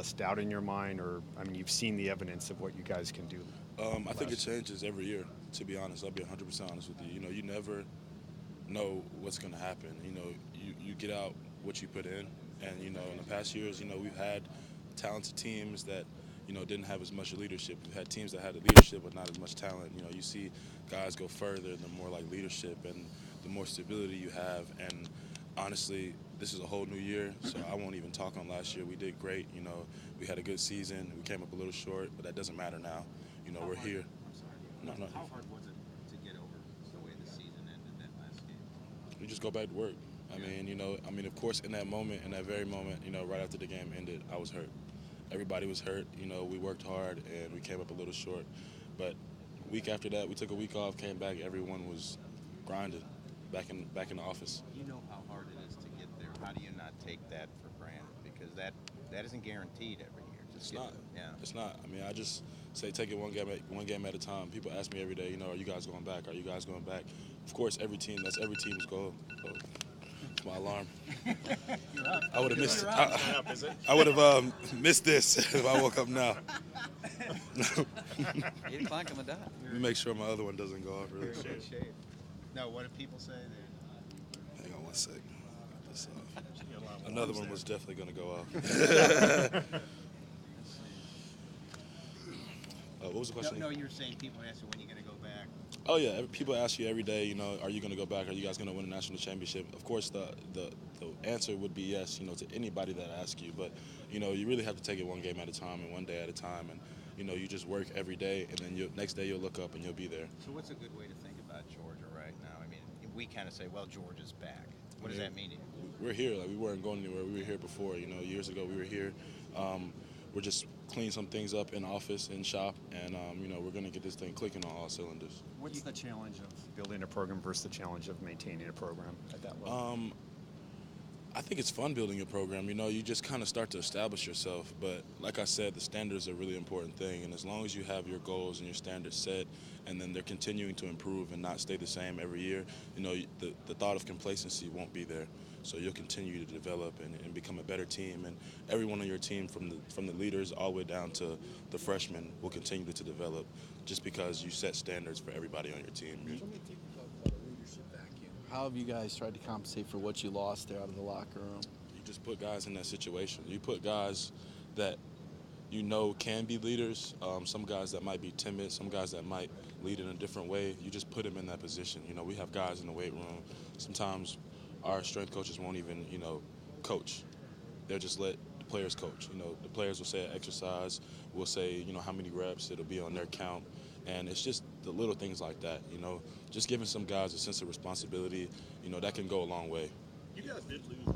less doubt in your mind, or I mean, you've seen the evidence of what you guys can do? I think it changes every year. To be honest, I'll be 100% honest with you. You know, you never know what's going to happen. You know, you get out what you put in, and you know, in the past years, you know, we've had talented teams that didn't have as much leadership. We've had teams that had the leadership but not as much talent. You know, you see guys go further the more like leadership and the more stability you have. And honestly, this is a whole new year, so I won't even talk on last year. We did great. You know, we had a good season. We came up a little short, but that doesn't matter now. You know, we're here. I'm sorry. No, no. How hard was it to get over the way the season ended that last game? We just go back to work. Of course, in that moment, in that very moment, right after the game ended, I was hurt. Everybody was hurt. You know, we worked hard and we came up a little short. But week after that, we took a week off, came back. Everyone was grinding, back in the office. You know how hard it is to get there. How do you not take that for granted? Because that isn't guaranteed every year. It's not. Yeah. It's not. I mean, I just say take it one game at a time. People ask me every day, are you guys going back? Are you guys going back? Of course, every team's goal. Oh, it's my alarm. I would have missed. I would have missed this if I woke up now. 8 o'clock on the dot. Let me make sure my other one doesn't go off really You're in quick. good shape. No, what do people say? Hang on one sec. This, another one was definitely going to go off. What was the question? No, you were saying people ask you when you're going to go back. Oh yeah, people ask you every day. Are you going to go back? Are you guys going to win a national championship? Of course, the answer would be yes. To anybody that asks you, but you really have to take it one game at a time and one day at a time, and you just work every day, and then next day you'll look up and you'll be there. So what's a good way to think about Georgia right now? I mean, we kind of say, well, Georgia's back. What does that mean to you? We're here. Like, we weren't going anywhere. We were here before. Years ago we were here. We're just cleaning some things up in office and shop, and we're going to get this thing clicking on all cylinders. What's the challenge of building a program versus the challenge of maintaining a program at that level? I think it's fun building a program. You just kind of start to establish yourself. But like I said, the standards are a really important thing. And as long as you have your goals and your standards set, and then they're continuing to improve and not stay the same every year, the thought of complacency won't be there. So you'll continue to develop and become a better team. And everyone on your team, from the leaders all the way down to the freshmen, will continue to develop just because you set standards for everybody on your team. How have you guys tried to compensate for what you lost there out of the locker room? You just put guys in that situation. You put guys that can be leaders, some guys that might be timid, some guys that might lead in a different way. You just put them in that position. We have guys in the weight room. Sometimes our strength coaches won't even, coach. They'll just let the players coach. The players will say an exercise, we'll say, how many reps, it'll be on their count. And it's just the little things like that, just giving some guys a sense of responsibility, that can go a long way. You guys did lose